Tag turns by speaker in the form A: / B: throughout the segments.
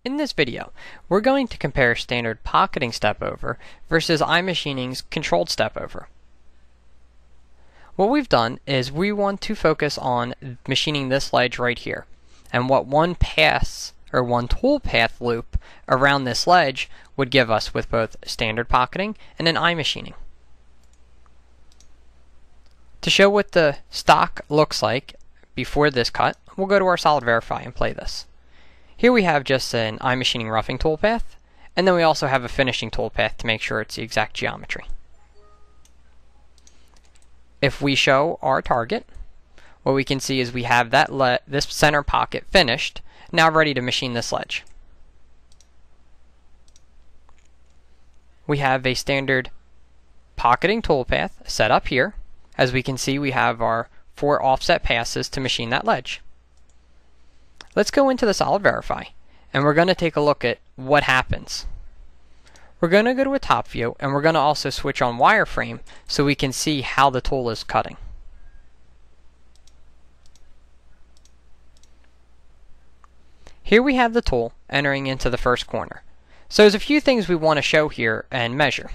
A: In this video, we're going to compare standard pocketing step-over versus iMachining's controlled step-over. What we've done is we want to focus on machining this ledge right here, and what one pass or one tool path loop around this ledge would give us with both standard pocketing and an iMachining. To show what the stock looks like before this cut, we'll go to our Solid Verify and play this. Here we have just an iMachining roughing toolpath, and then we also have a finishing toolpath to make sure it's the exact geometry. If we show our target, what we can see is we have that this center pocket finished, now ready to machine this ledge. We have a standard pocketing toolpath set up here. As we can see, we have our 4 offset passes to machine that ledge. Let's go into the Solid Verify, and we're going to take a look at what happens. We're going to go to a top view, and we're going to also switch on wireframe so we can see how the tool is cutting. Here we have the tool entering into the first corner. So there's a few things we want to show here and measure.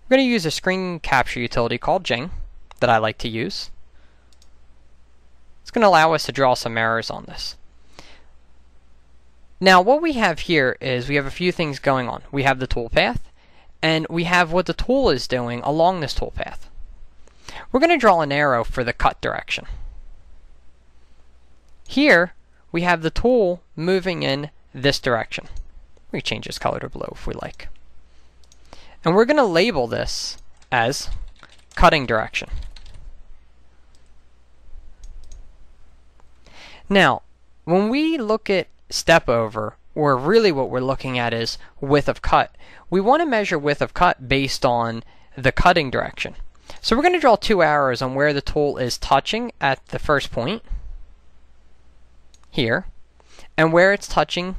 A: We're going to use a screen capture utility called Jing that I like to use. It's going to allow us to draw some errors on this. Now what we have here is we have a few things going on. We have the toolpath, and we have what the tool is doing along this toolpath. We're going to draw an arrow for the cut direction. Here we have the tool moving in this direction. We can change this color to blue if we like. And we're going to label this as cutting direction. Now, when we look at step over, or really what we're looking at is width of cut, we want to measure width of cut based on the cutting direction. So we're going to draw 2 arrows on where the tool is touching at the first point, here, and where it's touching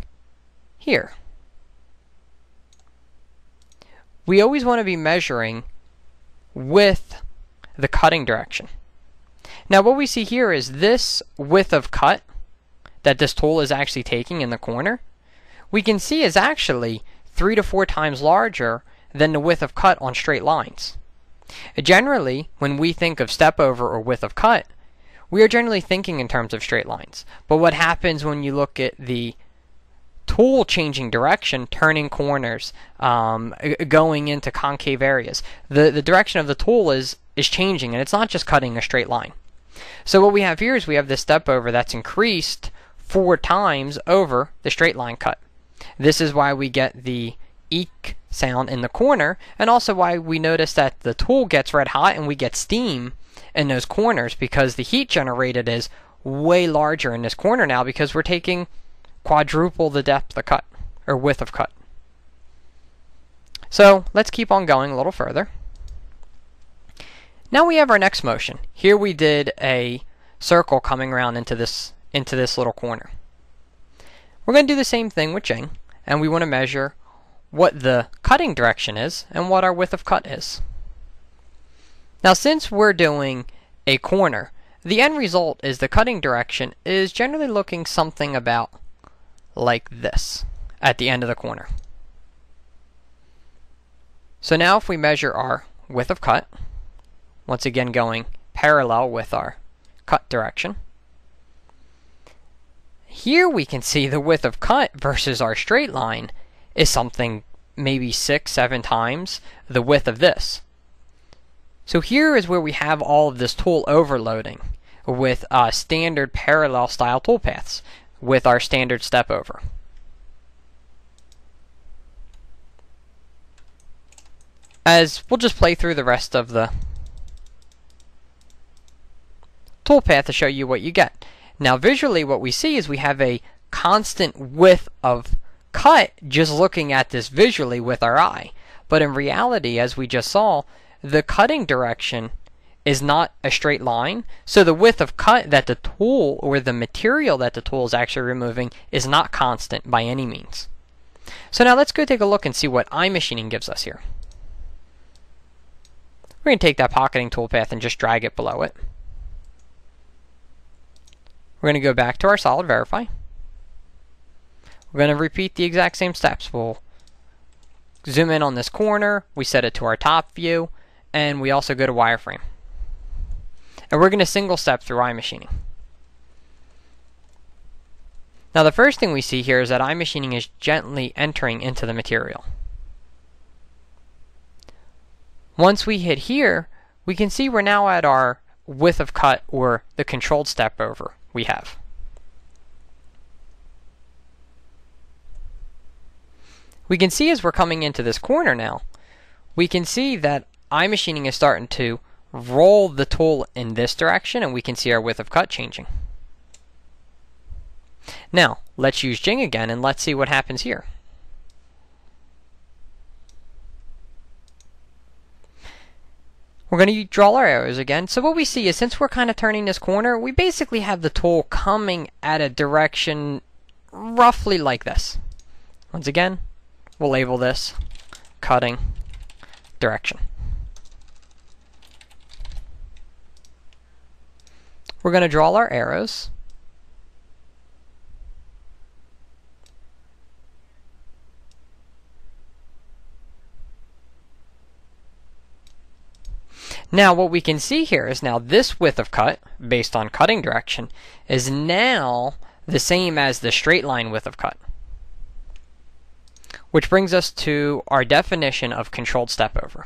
A: here. We always want to be measuring with the cutting direction. Now what we see here is this width of cut that this tool is actually taking in the corner, we can see is actually 3 to 4 times larger than the width of cut on straight lines. Generally, when we think of step over or width of cut, we are generally thinking in terms of straight lines. But what happens when you look at the tool changing direction, turning corners, going into concave areas, the direction of the tool is changing, and it's not just cutting a straight line. So what we have here is we have this step over that's increased 4 times over the straight line cut. This is why we get the eek sound in the corner, and also why we notice that the tool gets red hot and we get steam in those corners, because the heat generated is way larger in this corner now because we're taking quadruple the depth of cut, or width of cut. So let's keep on going a little further. Now we have our next motion. Here we did a circle coming around into this little corner. We're going to do the same thing with Jing, and we want to measure what the cutting direction is and what our width of cut is. Now since we're doing a corner, the end result is the cutting direction is generally looking something about like this at the end of the corner. So now if we measure our width of cut, once again going parallel with our cut direction, here we can see the width of cut versus our straight line is something maybe 6-7 times the width of this. So here is where we have all of this tool overloading with standard parallel style toolpaths with our standard step over. As we'll just play through the rest of the toolpath to show you what you get. Now visually what we see is we have a constant width of cut just looking at this visually with our eye. But in reality, as we just saw, the cutting direction is not a straight line, so the width of cut that the tool or the material that the tool is actually removing is not constant by any means. So now let's go take a look and see what iMachining gives us here. We're going to take that pocketing toolpath and just drag it below it. We're going to go back to our Solid Verify. We're going to repeat the exact same steps. We'll zoom in on this corner, we set it to our top view, and we also go to wireframe. And we're going to single step through iMachining. Now the first thing we see here is that iMachining is gently entering into the material. Once we hit here, we can see we're now at our width of cut, or the controlled step over we have. We can see as we're coming into this corner now, we can see that iMachining is starting to roll the tool in this direction, and we can see our width of cut changing. Now, let's use Jing again and let's see what happens here. We're going to draw our arrows again. So what we see is, since we're kind of turning this corner, we basically have the tool coming at a direction roughly like this. Once again, we'll label this cutting direction. We're going to draw our arrows. Now what we can see here is now this width of cut, based on cutting direction, is now the same as the straight line width of cut. Which brings us to our definition of controlled step over.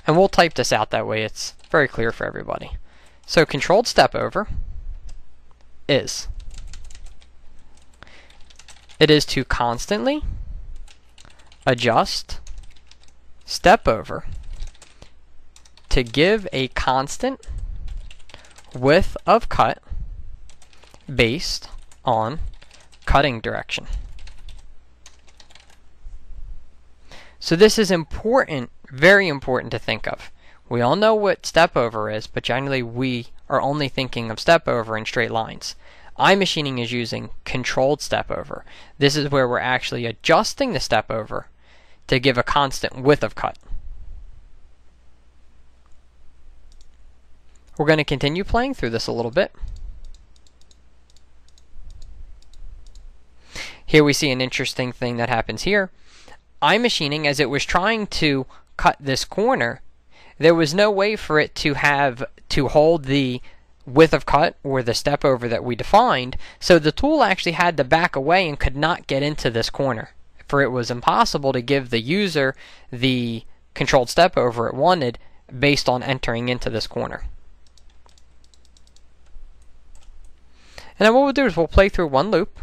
A: And we'll type this out, that way it's very clear for everybody. So controlled step over is, it is to constantly adjust step over to give a constant width of cut based on cutting direction. So this is important, very important to think of. We all know what step over is, but generally we are only thinking of step over in straight lines. iMachining is using controlled step over. This is where we're actually adjusting the step over to give a constant width of cut. We're going to continue playing through this a little bit. Here we see an interesting thing that happens here. iMachining, as it was trying to cut this corner, there was no way for it to hold the width of cut or the step over that we defined, so the tool actually had to back away and could not get into this corner, for it was impossible to give the user the controlled step over it wanted based on entering into this corner. And then what we'll do is we'll play through one loop.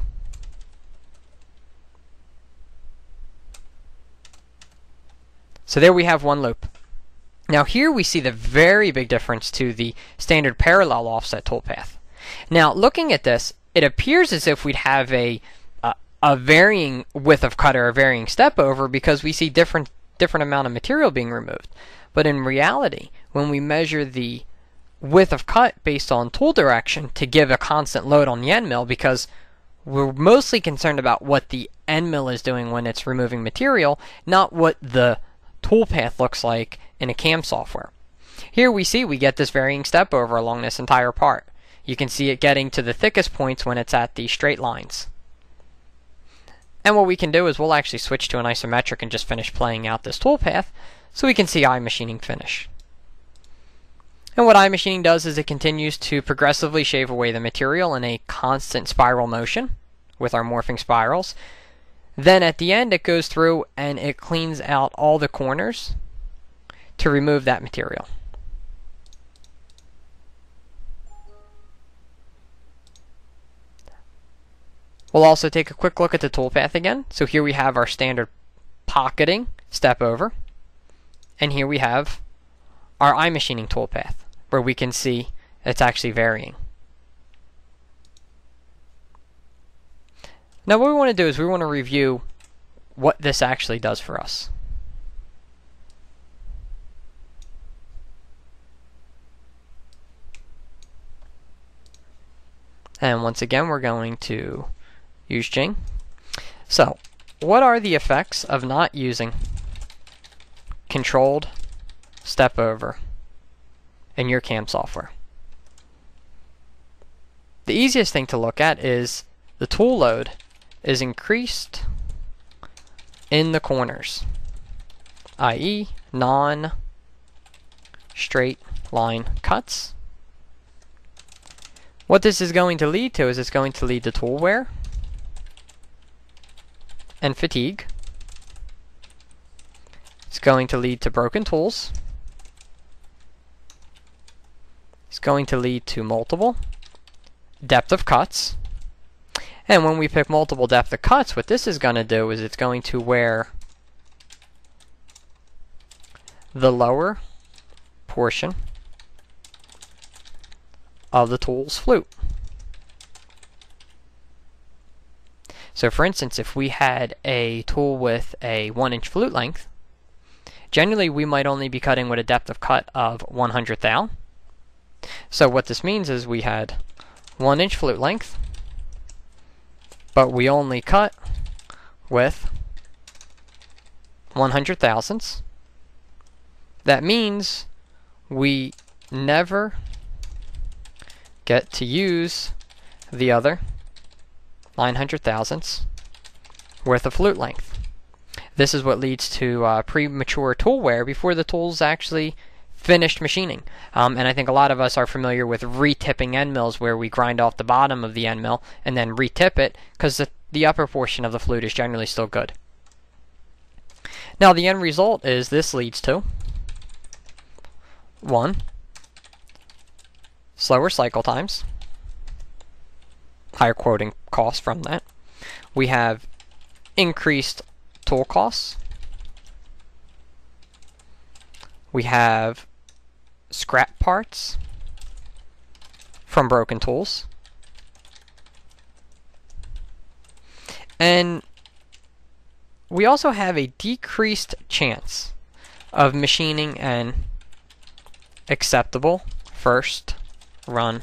A: So there we have one loop. Now here we see the very big difference to the standard parallel offset toolpath. Now looking at this, it appears as if we'd have a varying width of cut or a varying step over, because we see different amount of material being removed. But in reality, when we measure the width of cut based on tool direction to give a constant load on the end mill, because we're mostly concerned about what the end mill is doing when it's removing material, not what the toolpath looks like in a CAM software. Here we see we get this varying step over along this entire part. You can see it getting to the thickest points when it's at the straight lines. And what we can do is we'll actually switch to an isometric and just finish playing out this toolpath so we can see iMachining finish. And what iMachining does is it continues to progressively shave away the material in a constant spiral motion with our morphing spirals. Then at the end it goes through and it cleans out all the corners to remove that material. We'll also take a quick look at the toolpath again. So here we have our standard pocketing step over, and here we have our iMachining toolpath, where we can see it's actually varying. Now what we want to do is we want to review what this actually does for us. And once again we're going to use Jing. So what are the effects of not using controlled step over in your CAM software? The easiest thing to look at is the tool load is increased in the corners, i.e. non-straight line cuts. What this is going to lead to is it's going to lead to tool wear and fatigue. It's going to lead to broken tools. It's going to lead to multiple depth of cuts. And when we pick multiple depth of cuts, what this is going to do is it's going to wear the lower portion of the tool's flute. So for instance, if we had a tool with a 1-inch flute length, generally we might only be cutting with a depth of cut of 1/100th thou. So what this means is we had 1-inch flute length, but we only cut with 1/100 thousandths. That means we never get to use the other 900 thousandths worth of flute length. This is what leads to premature tool wear before the tool's actually finished machining. And I think a lot of us are familiar with retipping end mills, where we grind off the bottom of the end mill and then retip it, because the upper portion of the flute is generally still good. Now the end result is this leads to 1. Slower cycle times, higher quoting costs from that. We have increased tool costs. We have scrap parts from broken tools. And we also have a decreased chance of machining an acceptable first run